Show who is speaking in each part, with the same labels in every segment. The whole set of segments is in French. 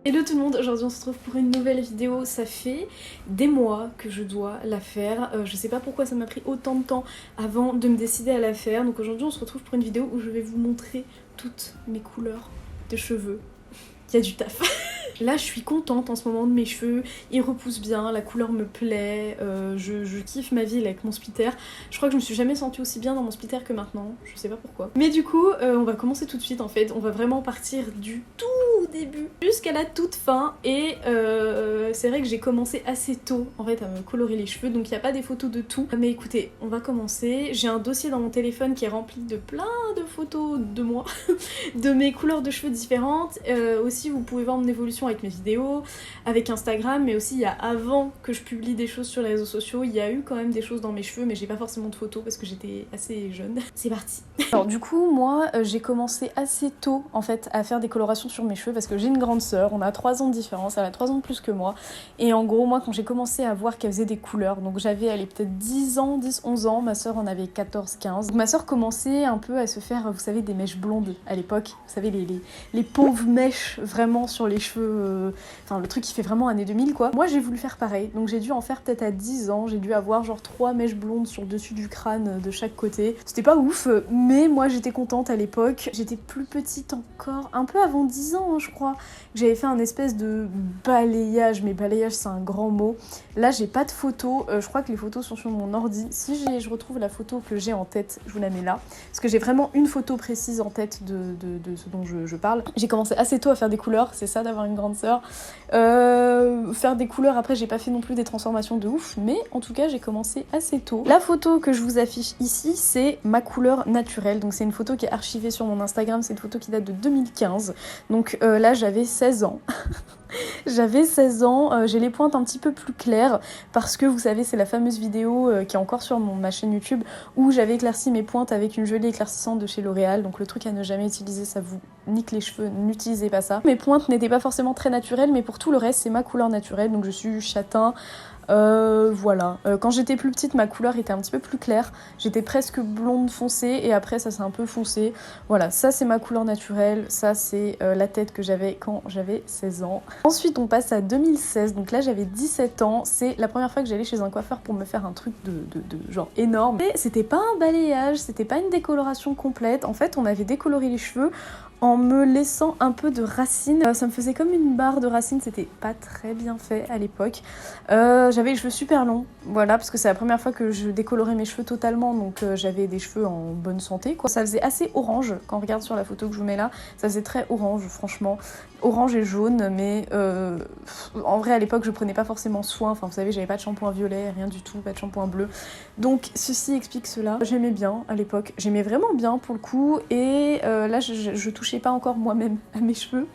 Speaker 1: Hello tout le monde, aujourd'hui on se retrouve pour une nouvelle vidéo. Ça fait des mois que je dois la faire, je sais pas pourquoi ça m'a pris autant de temps avant de me décider à la faire. Donc aujourd'hui on se retrouve pour une vidéo où je vais vous montrer toutes mes couleurs de cheveux. Il y a du taf. Là je suis contente en ce moment de mes cheveux, ils repoussent bien, la couleur me plaît, je kiffe ma vie avec mon splitter. Je crois que je me suis jamais sentie aussi bien dans mon splitter que maintenant, je sais pas pourquoi. Mais du coup on va commencer tout de suite en fait, on va vraiment partir du tout début jusqu'à la toute fin. Et c'est vrai que j'ai commencé assez tôt en fait à me colorer les cheveux, donc il n'y a pas des photos de tout. Mais écoutez, on va commencer. J'ai un dossier dans mon téléphone qui est rempli de plein de photos de moi, de mes couleurs de cheveux différentes. Aussi vous pouvez voir mon évolution avec mes vidéos, avec Instagram, mais aussi il y a avant que je publie des choses sur les réseaux sociaux, il y a eu quand même des choses dans mes cheveux, mais j'ai pas forcément de photos parce que j'étais assez jeune. C'est parti. Alors du coup moi j'ai commencé assez tôt en fait à faire des colorations sur mes cheveux parce que j'ai une grande sœur, on a 3 ans de différence, elle a 3 ans de plus que moi, et en gros moi quand j'ai commencé à voir qu'elle faisait des couleurs, donc j'avais elle est peut-être 10-11 ans, ma sœur en avait 14-15, donc ma sœur commençait un peu à se faire, vous savez, des mèches blondes à l'époque, vous savez les pauvres mèches vraiment sur les cheveux, enfin le truc qui fait vraiment années 2000 quoi. Moi j'ai voulu faire pareil, donc j'ai dû en faire peut-être à 10 ans, j'ai dû avoir genre 3 mèches blondes sur le dessus du crâne de chaque côté. C'était pas ouf, mais moi j'étais contente à l'époque. J'étais plus petite encore, un peu avant 10 ans hein, je crois. J'avais fait un espèce de balayage, mais balayage c'est un grand mot. Là j'ai pas de photos, je crois que les photos sont sur mon ordi. Si je retrouve la photo que j'ai en tête, je vous la mets là. Parce que j'ai vraiment une photo précise en tête de ce dont je parle. J'ai commencé assez tôt à faire des couleurs, c'est ça d'avoir une grande sœur. Faire des couleurs, après j'ai pas fait non plus des transformations de ouf, mais en tout cas j'ai commencé assez tôt. La photo que je vous affiche ici, c'est ma couleur naturelle, donc c'est une photo qui est archivée sur mon Instagram, c'est une photo qui date de 2015, donc là j'avais 16 ans. J'avais 16 ans, j'ai les pointes un petit peu plus claires parce que vous savez c'est la fameuse vidéo qui est encore sur ma chaîne YouTube où j'avais éclairci mes pointes avec une gelée éclaircissante de chez L'Oréal, donc le truc à ne jamais utiliser, ça vous nique les cheveux, n'utilisez pas ça. Mes pointes n'étaient pas forcément très naturelles, mais pour tout le reste c'est ma couleur naturelle, donc je suis châtain. Voilà. Quand j'étais plus petite, ma couleur était un petit peu plus claire. J'étais presque blonde foncée et après ça s'est un peu foncé. Voilà, ça c'est ma couleur naturelle. Ça c'est la tête que j'avais quand j'avais 16 ans. Ensuite on passe à 2016, donc là j'avais 17 ans. C'est la première fois que j'allais chez un coiffeur pour me faire un truc de genre énorme. Et c'était pas un balayage, c'était pas une décoloration complète. En fait on avait décoloré les cheveux en me laissant un peu de racines. Ça me faisait comme une barre de racines, c'était pas très bien fait à l'époque. J'avais les cheveux super longs, voilà, parce que c'est la première fois que je décolorais mes cheveux totalement, donc j'avais des cheveux en bonne santé, quoi. Ça faisait assez orange, quand on regarde sur la photo que je vous mets là, ça faisait très orange, franchement. Orange et jaune, mais en vrai à l'époque je prenais pas forcément soin, enfin vous savez j'avais pas de shampoing violet, rien du tout, pas de shampoing bleu, donc ceci explique cela. J'aimais bien à l'époque, j'aimais vraiment bien pour le coup, et là je touchais pas encore moi-même à mes cheveux,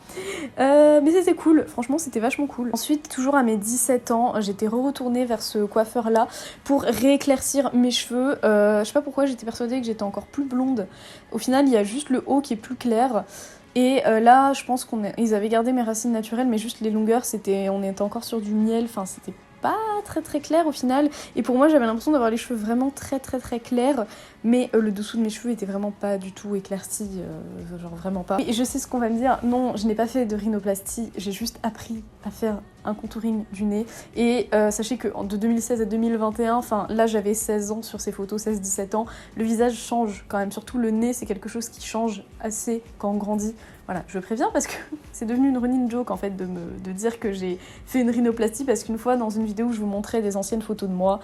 Speaker 1: mais c'était cool, franchement c'était vachement cool. Ensuite toujours à mes 17 ans, j'étais retournée vers ce coiffeur là pour rééclaircir mes cheveux, je sais pas pourquoi j'étais persuadée que j'étais encore plus blonde, au final il y a juste le haut qui est plus clair. Et là, je pense qu'ils avaient gardé mes racines naturelles, mais juste les longueurs, on était encore sur du miel, enfin c'était pas très clair au final. Et pour moi, j'avais l'impression d'avoir les cheveux vraiment très clairs, mais le dessous de mes cheveux était vraiment pas du tout éclairci, genre vraiment pas. Et je sais ce qu'on va me dire, non, je n'ai pas fait de rhinoplastie, j'ai juste appris à faire un contouring du nez. Et sachez que de 2016 à 2021, enfin là j'avais 16 ans sur ces photos, 16-17 ans, le visage change quand même, surtout le nez, c'est quelque chose qui change assez quand on grandit. Voilà, je préviens parce que c'est devenu une running joke en fait de dire que j'ai fait une rhinoplastie, parce qu'une fois dans une vidéo où je vous montrais des anciennes photos de moi,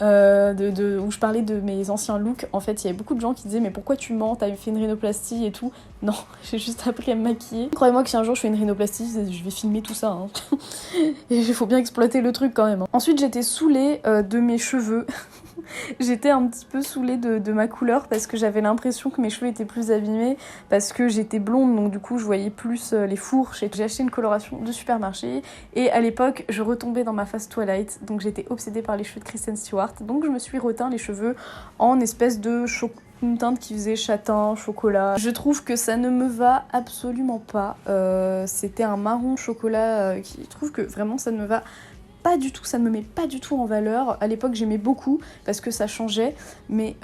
Speaker 1: où je parlais de mes anciens looks, en fait il y avait beaucoup de gens qui disaient mais pourquoi tu mens, t'as fait une rhinoplastie et tout. Non, j'ai juste appris à me maquiller. Croyez-moi que si un jour je fais une rhinoplastie, je vais filmer tout ça, hein. Et il faut bien exploiter le truc quand même, hein. Ensuite j'étais saoulée de mes cheveux. J'étais un petit peu saoulée de ma couleur parce que j'avais l'impression que mes cheveux étaient plus abîmés parce que j'étais blonde, donc du coup je voyais plus les fourches. J'ai acheté une coloration de supermarché et à l'époque je retombais dans ma phase Twilight, donc j'étais obsédée par les cheveux de Kristen Stewart, donc je me suis reteint les cheveux en espèce de une teinte qui faisait châtain, chocolat. Je trouve que ça ne me va absolument pas. C'était un marron chocolat je trouve que vraiment ça ne me va pas du tout, ça ne me met pas du tout en valeur. À l'époque j'aimais beaucoup parce que ça changeait, mais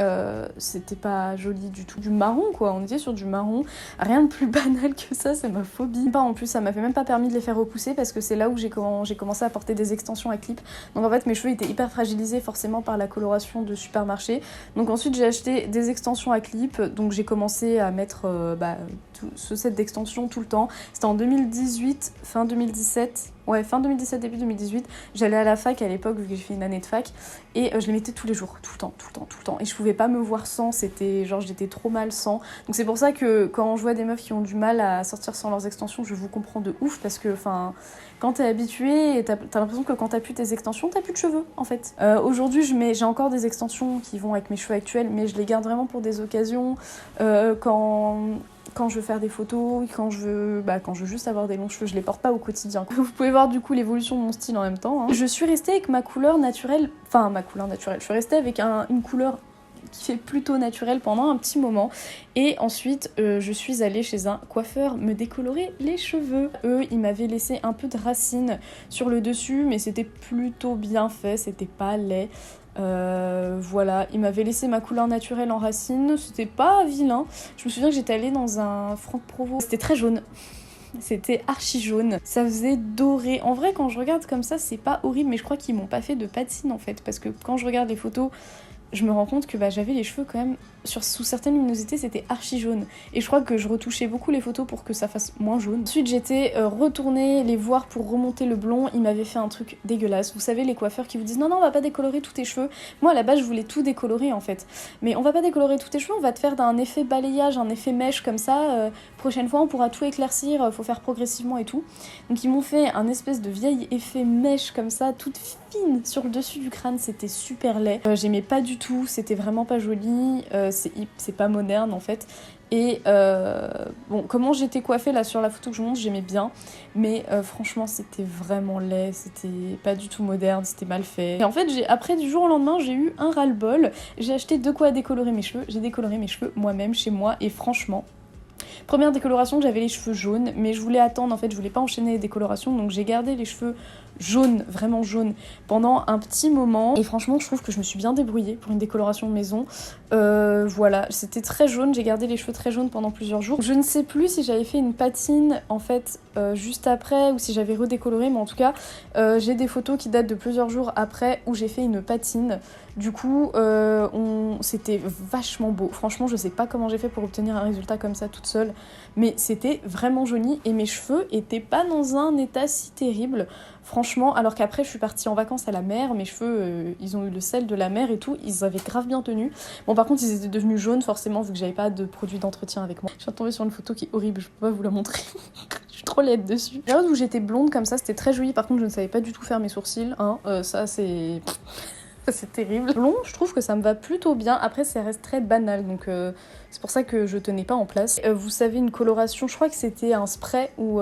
Speaker 1: c'était pas joli du tout. Du marron quoi, on était sur du marron, rien de plus banal que ça, c'est ma phobie. En plus ça m'a fait même pas permis de les faire repousser parce que c'est là où j'ai commencé à porter des extensions à clip. Donc en fait mes cheveux étaient hyper fragilisés forcément par la coloration de supermarché. Donc ensuite j'ai acheté des extensions à clip, donc j'ai commencé à mettre ce set d'extensions tout le temps. C'était en 2018, fin 2017. Ouais, fin 2017, début 2018, j'allais à la fac à l'époque, vu que j'ai fait une année de fac, et je les mettais tous les jours, tout le temps. Et je pouvais pas me voir sans, c'était genre j'étais trop mal sans. Donc c'est pour ça que quand je vois des meufs qui ont du mal à sortir sans leurs extensions, je vous comprends de ouf, parce que quand t'es habitué, t'as l'impression que quand t'as plus tes extensions, t'as plus de cheveux en fait. Aujourd'hui, j'ai encore des extensions qui vont avec mes cheveux actuels, mais je les garde vraiment pour des occasions, quand je veux faire des photos, quand je veux juste avoir des longs cheveux, je les porte pas au quotidien. Vous pouvez voir du coup l'évolution de mon style en même temps. Je suis restée avec ma couleur naturelle, je suis restée avec une couleur qui fait plutôt naturelle pendant un petit moment. Et ensuite, je suis allée chez un coiffeur me décolorer les cheveux. Eux, ils m'avaient laissé un peu de racines sur le dessus, mais c'était plutôt bien fait, c'était pas laid. Voilà, il m'avait laissé ma couleur naturelle en racines, c'était pas vilain. Je me souviens que j'étais allée dans un Franck Provo, c'était très jaune. C'était archi jaune, ça faisait doré. En vrai, quand je regarde comme ça, c'est pas horrible, mais je crois qu'ils m'ont pas fait de patine en fait, parce que quand je regarde les photos, je me rends compte que j'avais les cheveux quand même, sous certaines luminosités, c'était archi jaune. Et je crois que je retouchais beaucoup les photos pour que ça fasse moins jaune. Ensuite, j'étais retournée les voir pour remonter le blond. Ils m'avaient fait un truc dégueulasse. Vous savez, les coiffeurs qui vous disent non, on va pas décolorer tous tes cheveux. Moi, à la base, je voulais tout décolorer en fait. Mais on va pas décolorer tous tes cheveux, on va te faire un effet balayage, un effet mèche comme ça. Prochaine fois, on pourra tout éclaircir, faut faire progressivement et tout. Donc, ils m'ont fait un espèce de vieil effet mèche comme ça, toute fine sur le dessus du crâne. C'était super laid. J'aimais pas du tout, c'était vraiment pas joli. C'est pas moderne en fait. Et bon, comment j'étais coiffée là sur la photo que je vous montre, j'aimais bien, mais franchement c'était vraiment laid, c'était pas du tout moderne, c'était mal fait. Et en fait après du jour au lendemain j'ai eu un ras-le-bol, j'ai acheté de quoi décolorer mes cheveux, j'ai décoloré mes cheveux moi-même chez moi et franchement, première décoloration, j'avais les cheveux jaunes, mais je voulais attendre, en fait je voulais pas enchaîner les décolorations, donc j'ai gardé les cheveux jaunes, vraiment jaunes, pendant un petit moment. Et franchement, je trouve que je me suis bien débrouillée pour une décoloration maison. Voilà, c'était très jaune, j'ai gardé les cheveux très jaunes pendant plusieurs jours. Je ne sais plus si j'avais fait une patine, en fait, juste après, ou si j'avais redécoloré, mais en tout cas, j'ai des photos qui datent de plusieurs jours après, où j'ai fait une patine. Du coup, c'était vachement beau. Franchement, je sais pas comment j'ai fait pour obtenir un résultat comme ça toute seule, mais c'était vraiment joli et mes cheveux étaient pas dans un état si terrible. Franchement, alors qu'après je suis partie en vacances à la mer, mes cheveux, ils ont eu le sel de la mer et tout, ils avaient grave bien tenu. Bon par contre ils étaient devenus jaunes forcément vu que j'avais pas de produit d'entretien avec moi. Je suis tombée sur une photo qui est horrible, je peux pas vous la montrer. Je suis trop laide dessus. La période où j'étais blonde comme ça, c'était très joli, par contre je ne savais pas du tout faire mes sourcils, hein. Ça c'est... c'est terrible. Blond, je trouve que ça me va plutôt bien. Après, ça reste très banal, donc c'est pour ça que je tenais pas en place. Vous savez, une coloration, je crois que c'était un spray ou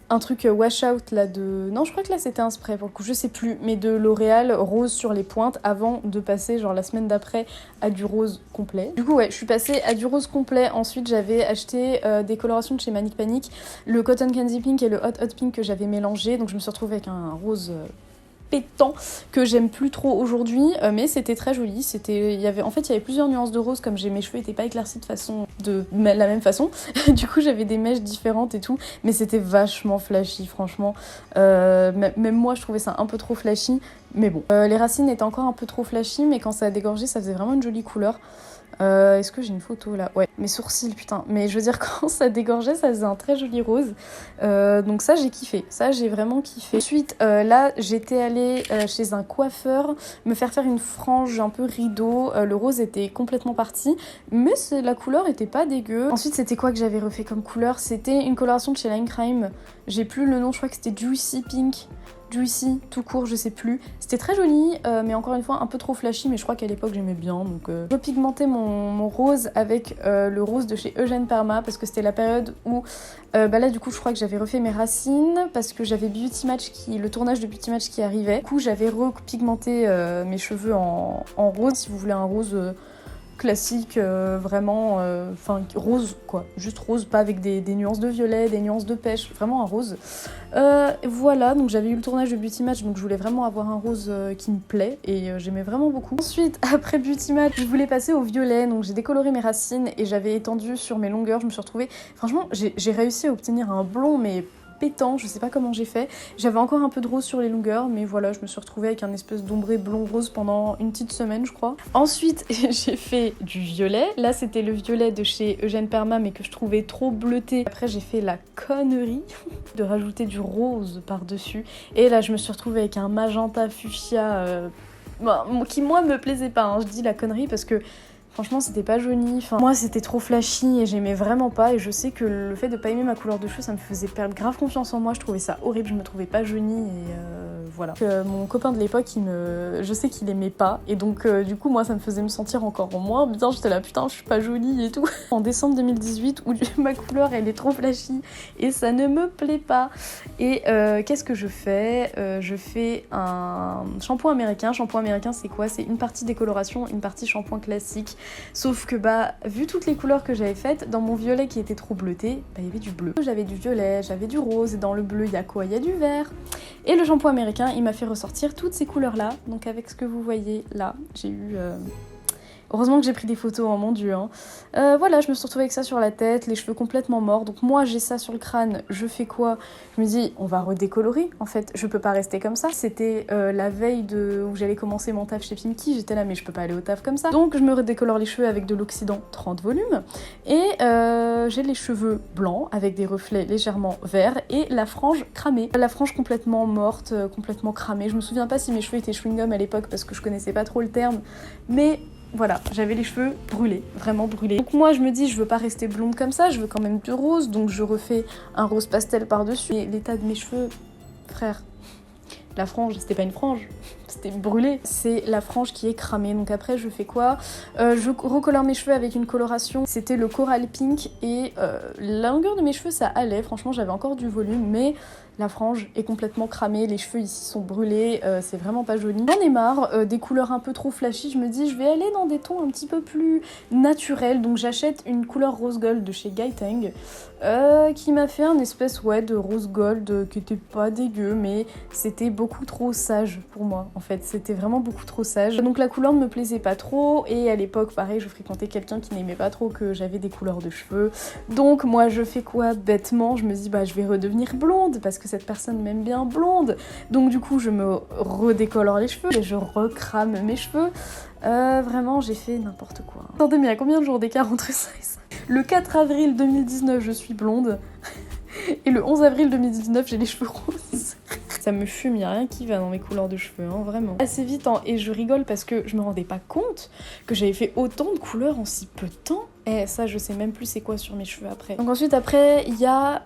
Speaker 1: un truc wash out là de... Non, je crois que là c'était un spray pour le coup, je sais plus, mais de L'Oréal rose sur les pointes avant de passer genre la semaine d'après à du rose complet. Du coup ouais, je suis passée à du rose complet. Ensuite j'avais acheté des colorations de chez Manic Panic, le Cotton Candy Pink et le Hot Hot Pink que j'avais mélangé, donc je me suis retrouvée avec un rose pétant que j'aime plus trop aujourd'hui, mais c'était très joli. Il y avait plusieurs nuances de rose, comme mes cheveux étaient pas éclaircis de la même façon. Du coup j'avais des mèches différentes et tout, mais c'était vachement flashy franchement. Même moi je trouvais ça un peu trop flashy, mais bon. Les racines étaient encore un peu trop flashy, mais quand ça a dégorgé ça faisait vraiment une jolie couleur. Est-ce que j'ai une photo là? Ouais, mes sourcils, putain. Mais je veux dire, quand ça dégorgeait, ça faisait un très joli rose. Donc ça, j'ai kiffé. Ça, j'ai vraiment kiffé. Ensuite, là, j'étais allée chez un coiffeur me faire une frange un peu rideau. Le rose était complètement parti, mais la couleur était pas dégueu. Ensuite, c'était quoi que j'avais refait comme couleur? C'était une coloration de chez Line Crime. J'ai plus le nom, je crois que c'était Juicy Pink. Juicy, tout court, je sais plus. C'était très joli, mais encore une fois un peu trop flashy, mais je crois qu'à l'époque j'aimais bien. Donc je pigmentais mon rose avec le rose de chez Eugène Perma, parce que c'était la période où là du coup je crois que j'avais refait mes racines, parce que j'avais le tournage de Beauty Match qui arrivait. Du coup j'avais repigmenté mes cheveux en rose. Si vous voulez un rose classique, vraiment, enfin rose quoi, juste rose, pas avec des nuances de violet, des nuances de pêche, vraiment un rose. Voilà, donc j'avais eu le tournage de Beauty Match, donc je voulais vraiment avoir un rose qui me plaît et j'aimais vraiment beaucoup. Ensuite, après Beauty Match, je voulais passer au violet, donc j'ai décoloré mes racines et j'avais étendu sur mes longueurs. Je me suis retrouvée, franchement, j'ai réussi à obtenir un blond mais pétant, je sais pas comment j'ai fait. J'avais encore un peu de rose sur les longueurs, mais voilà, je me suis retrouvée avec un espèce d'ombré blond rose pendant une petite semaine, je crois. Ensuite, j'ai fait du violet. Là, c'était le violet de chez Eugène Perma, mais que je trouvais trop bleuté. Après, j'ai fait la connerie de rajouter du rose par-dessus. Et là, je me suis retrouvée avec un magenta fuchsia qui, moi, me plaisait pas. Hein. Je dis la connerie parce que franchement, c'était pas joli. Enfin, moi, c'était trop flashy et j'aimais vraiment pas. Et je sais que le fait de pas aimer ma couleur de cheveux, ça me faisait perdre grave confiance en moi. Je trouvais ça horrible, je me trouvais pas jolie et voilà. Mon copain de l'époque, je sais qu'il aimait pas. Et donc, du coup, moi, ça me faisait me sentir encore moins bien. J'étais là, putain, je suis pas jolie et tout. En décembre 2018, où ma couleur, elle est trop flashy et ça ne me plaît pas. Et qu'est-ce que je fais? Je fais un shampoing américain. Shampoing américain, c'est quoi? C'est une partie décoloration, une partie shampoing classique. Sauf que vu toutes les couleurs que j'avais faites, dans mon violet qui était trop bleuté, il y avait du bleu. J'avais du violet, j'avais du rose, et dans le bleu il y a quoi? Il y a du vert. Et le shampoing américain, il m'a fait ressortir toutes ces couleurs là. Donc avec ce que vous voyez là, j'ai eu... Heureusement que j'ai pris des photos, hein, mon dieu. Hein. Voilà, je me suis retrouvée avec ça sur la tête, les cheveux complètement morts. Donc moi, j'ai ça sur le crâne, je fais quoi? Je me dis, on va redécolorer, en fait. Je peux pas rester comme ça. C'était la veille où j'allais commencer mon taf chez Pimki. J'étais là, mais je peux pas aller au taf comme ça. Donc je me redécolore les cheveux avec de l'oxydant 30 volumes. Et j'ai les cheveux blancs, avec des reflets légèrement verts. Et la frange cramée. La frange complètement morte, complètement cramée. Je me souviens pas si mes cheveux étaient chewing-gum à l'époque, parce que je connaissais pas trop le terme. Mais... voilà, j'avais les cheveux brûlés, vraiment brûlés. Donc moi je me dis je veux pas rester blonde comme ça, je veux quand même du rose, donc je refais un rose pastel par-dessus. Et l'état de mes cheveux, frère, la frange, c'était pas une frange, c'était brûlé. C'est la frange qui est cramée, donc après je fais quoi? Je recolore mes cheveux avec une coloration, c'était le coral pink et la longueur de mes cheveux ça allait, franchement j'avais encore du volume, mais... la frange est complètement cramée, les cheveux ici sont brûlés, c'est vraiment pas joli. J'en ai marre des couleurs un peu trop flashy, je me dis je vais aller dans des tons un petit peu plus naturels, donc j'achète une couleur rose gold de chez Gaiteng, qui m'a fait un espèce de rose gold qui était pas dégueu, mais c'était beaucoup trop sage pour moi en fait, c'était vraiment beaucoup trop sage. Donc la couleur ne me plaisait pas trop, et à l'époque pareil je fréquentais quelqu'un qui n'aimait pas trop que j'avais des couleurs de cheveux, donc moi je fais quoi bêtement? Je me dis je vais redevenir blonde parce que cette personne m'aime bien blonde, donc du coup je me redécolore les cheveux et je recrame mes cheveux. Vraiment j'ai fait n'importe quoi. Attendez, mais il y a combien de jours d'écart entre ça et ça? Le 4 avril 2019 je suis blonde et le 11 avril 2019 j'ai les cheveux roses. Ça me fume, il n'y a rien qui va dans mes couleurs de cheveux, hein, vraiment. Assez vite, hein, et je rigole parce que je me rendais pas compte que j'avais fait autant de couleurs en si peu de temps. Et ça, je sais même plus c'est quoi sur mes cheveux après. Donc ensuite, après, il y a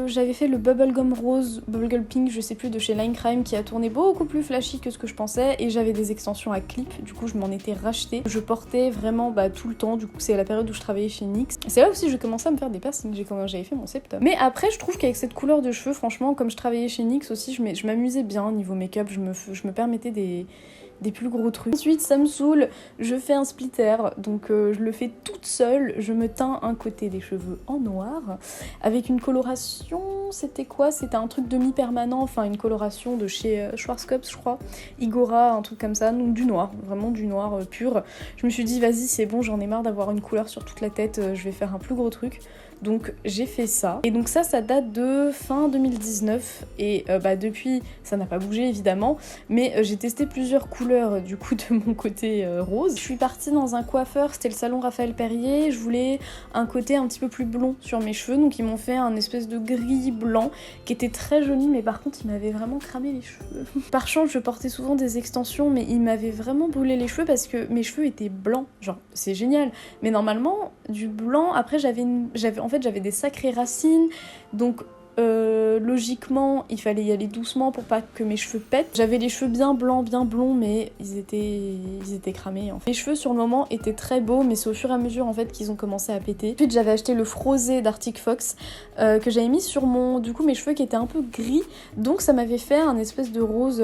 Speaker 1: j'avais fait le Bubblegum Rose, Bubblegum Pink, je sais plus, de chez Line Crime, qui a tourné beaucoup plus flashy que ce que je pensais. Et j'avais des extensions à clip, du coup, je m'en étais racheté. Je portais vraiment tout le temps, du coup, c'est la période où je travaillais chez NYX. C'est là aussi que je commençais à me faire des piercings, j'avais fait mon septum. Mais après, je trouve qu'avec cette couleur de cheveux, franchement, comme je travaillais chez NYX aussi, je m'amusais bien niveau make-up, je me permettais des plus gros trucs. Ensuite, ça me saoule, je fais un splitter, donc je le fais toute seule, je me teins un côté des cheveux en noir, avec une coloration, c'était quoi? C'était un truc demi-permanent, enfin une coloration de chez Schwarzkopf, je crois, Igora, un truc comme ça, donc du noir, vraiment du noir pur. Je me suis dit, vas-y, c'est bon, j'en ai marre d'avoir une couleur sur toute la tête, je vais faire un plus gros truc. Donc j'ai fait ça. Et donc ça date de fin 2019. Et depuis, ça n'a pas bougé évidemment. Mais j'ai testé plusieurs couleurs du coup de mon côté rose. Je suis partie dans un coiffeur, c'était le salon Raphaël Perrier. Je voulais un côté un petit peu plus blond sur mes cheveux. Donc ils m'ont fait un espèce de gris blanc qui était très joli. Mais par contre, il m'avait vraiment cramé les cheveux. Par chance, je portais souvent des extensions. Mais il m'avait vraiment brûlé les cheveux parce que mes cheveux étaient blancs. Genre, c'est génial. Mais normalement, du blanc, après j'avais des sacrées racines, donc logiquement il fallait y aller doucement pour pas que mes cheveux pètent. J'avais les cheveux bien blancs, bien blonds, mais ils étaient cramés en fait. Les cheveux sur le moment étaient très beaux, mais c'est au fur et à mesure en fait qu'ils ont commencé à péter. Ensuite j'avais acheté le frosé d'Arctic Fox que j'avais mis sur du coup mes cheveux qui étaient un peu gris, donc ça m'avait fait un espèce de rose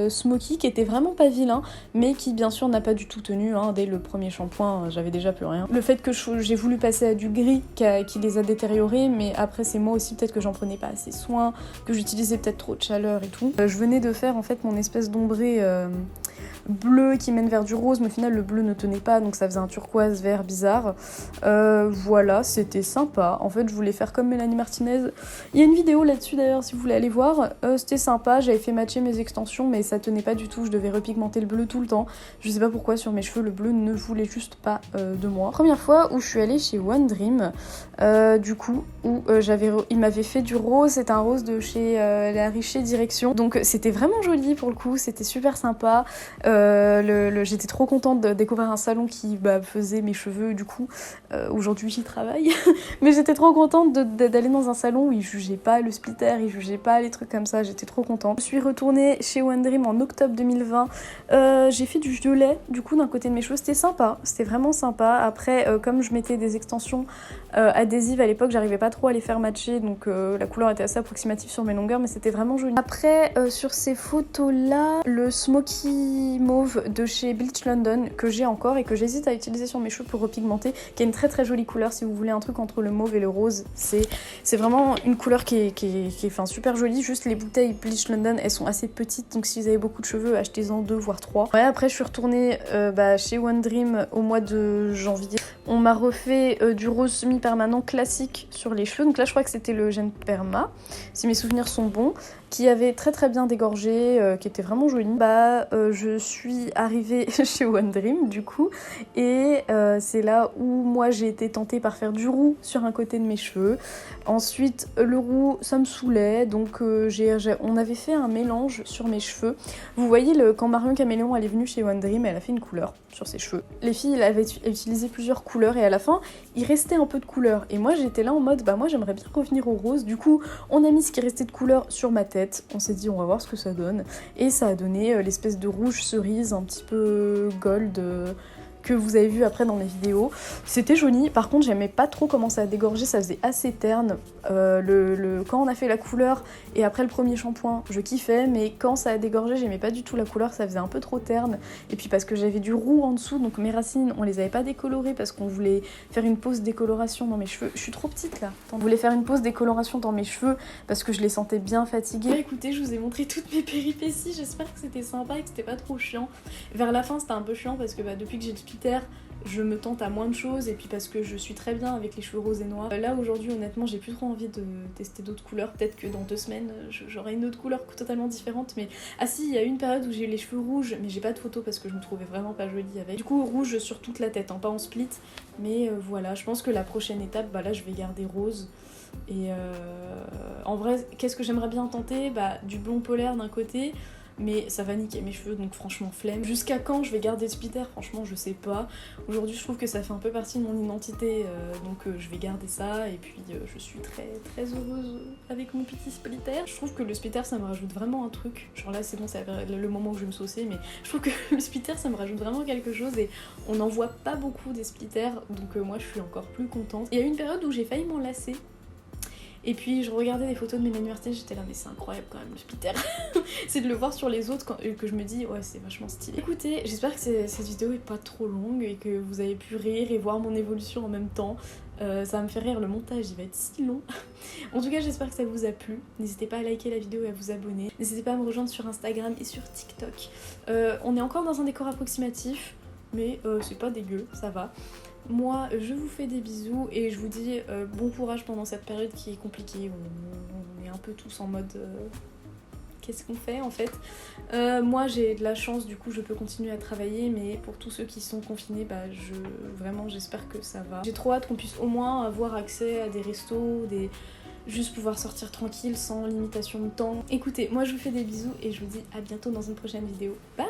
Speaker 1: smoky qui était vraiment pas vilain, mais qui bien sûr n'a pas du tout tenu, hein. Dès le premier shampoing j'avais déjà plus rien. Le fait que j'ai voulu passer à du gris qui les a détériorés, mais après c'est moi aussi peut-être que j'en prenais pas assez soin, que j'utilisais peut-être trop de chaleur et tout. Je venais de faire en fait mon espèce d'ombré bleu qui mène vers du rose, mais au final le bleu ne tenait pas, donc ça faisait un turquoise vert bizarre. Voilà, c'était sympa. En fait je voulais faire comme Mélanie Martinez. Il y a une vidéo là-dessus d'ailleurs si vous voulez aller voir. C'était sympa, j'avais fait matcher mes extensions mais ça tenait pas du tout, je devais repigmenter le bleu tout le temps. Je sais pas pourquoi sur mes cheveux le bleu ne voulait juste pas de moi. Première fois où je suis allée chez One Dream, du coup, où il m'avait fait du rose, c'était un rose de chez la Richer Direction, donc c'était vraiment joli pour le coup, c'était super sympa. J'étais trop contente de découvrir un salon qui faisait mes cheveux, du coup aujourd'hui j'y travaille mais j'étais trop contente d'aller dans un salon où ils jugeaient pas le splitter, ils jugeaient pas les trucs comme ça, j'étais trop contente. Je suis retournée chez One Dream en octobre 2020, j'ai fait du violet du coup d'un côté de mes cheveux, c'était sympa, c'était vraiment sympa. Après comme je mettais des extensions adhésives à l'époque, j'arrivais pas trop à les faire matcher, donc la couleur était assez approximative sur mes longueurs, mais c'était vraiment joli. Après sur ces photos là, le smoky mauve de chez Bleach London que j'ai encore et que j'hésite à utiliser sur mes cheveux pour repigmenter, qui a une très très jolie couleur. Si vous voulez un truc entre le mauve et le rose, c'est vraiment une couleur qui est enfin, super jolie. Juste les bouteilles Bleach London elles sont assez petites, donc si vous avez beaucoup de cheveux achetez-en 2 voire 3. Ouais, après je suis retournée chez One Dream au mois de janvier. On m'a refait du rose semi-permanent classique sur les cheveux, donc là je crois que c'était le Gen Perma si mes souvenirs sont bons, qui avait très très bien dégorgé, qui était vraiment joli. Je suis arrivée chez One Dream du coup, et c'est là où moi j'ai été tentée par faire du roux sur un côté de mes cheveux. Ensuite le roux ça me saoulait, donc on avait fait un mélange sur mes cheveux. Vous voyez quand Marion Caméléon elle est venue chez One Dream, elle a fait une couleur sur ses cheveux. Les filles elles avaient utilisé plusieurs couleurs et à la fin il restait un peu de couleur, et moi j'étais là en mode moi j'aimerais bien revenir au rose. Du coup on a mis ce qui restait de couleur sur ma tête, on s'est dit on va voir ce que ça donne, et ça a donné l'espèce de rouge cerise un petit peu gold que vous avez vu après dans mes vidéos. C'était joli, par contre j'aimais pas trop comment ça a dégorgé, ça faisait assez terne. Quand on a fait la couleur et après le premier shampoing je kiffais, mais quand ça a dégorgé j'aimais pas du tout la couleur, ça faisait un peu trop terne. Et puis parce que j'avais du roux en dessous, donc mes racines on les avait pas décolorées parce qu'on voulait faire une pause décoloration dans mes cheveux. Je suis trop petite là. On voulait faire une pause décoloration dans mes cheveux parce que je les sentais bien fatigués. Écoutez, je vous ai montré toutes mes péripéties, j'espère que c'était sympa et que c'était pas trop chiant. Vers la fin c'était un peu chiant parce que depuis que j'ai le splitter, je me tente à moins de choses, et puis parce que je suis très bien avec les cheveux roses et noirs. Là aujourd'hui honnêtement j'ai plus trop envie de tester d'autres couleurs, peut-être que dans 2 semaines j'aurai une autre couleur totalement différente. Mais ah si, il y a eu une période où j'ai eu les cheveux rouges, mais j'ai pas de photos parce que je me trouvais vraiment pas jolie avec. Du coup rouge sur toute la tête, hein, pas en split, mais voilà, je pense que la prochaine étape, là je vais garder rose. Et en vrai qu'est-ce que j'aimerais bien tenter, du blond polaire d'un côté, mais ça va niquer mes cheveux, donc franchement flemme. Jusqu'à quand je vais garder le splitter, franchement je sais pas. Aujourd'hui je trouve que ça fait un peu partie de mon identité, donc je vais garder ça, et puis je suis très très heureuse avec mon petit splitter. Je trouve que le splitter ça me rajoute vraiment un truc, genre là c'est bon, c'est le moment où je vais me saucer, mais je trouve que le splitter ça me rajoute vraiment quelque chose, et on n'en voit pas beaucoup des splitters, donc moi je suis encore plus contente. Il y a eu une période où j'ai failli m'en lasser, et puis je regardais des photos de Mélanie Martinez, j'étais là mais c'est incroyable quand même le splitter. C'est de le voir sur les autres que je me dis ouais c'est vachement stylé. Écoutez, j'espère que cette vidéo est pas trop longue et que vous avez pu rire et voir mon évolution en même temps. Ça va me faire rire, le montage il va être si long. En tout cas j'espère que ça vous a plu. N'hésitez pas à liker la vidéo et à vous abonner. N'hésitez pas à me rejoindre sur Instagram et sur TikTok. On est encore dans un décor approximatif, mais c'est pas dégueu, ça va. Moi je vous fais des bisous et je vous dis bon courage pendant cette période qui est compliquée. On est un peu tous en mode qu'est-ce qu'on fait en fait. Moi j'ai de la chance, du coup je peux continuer à travailler, mais pour tous ceux qui sont confinés, vraiment j'espère que ça va. J'ai trop hâte qu'on puisse au moins avoir accès à des restos, juste pouvoir sortir tranquille sans limitation de temps. Écoutez, moi je vous fais des bisous et je vous dis à bientôt dans une prochaine vidéo. Bye!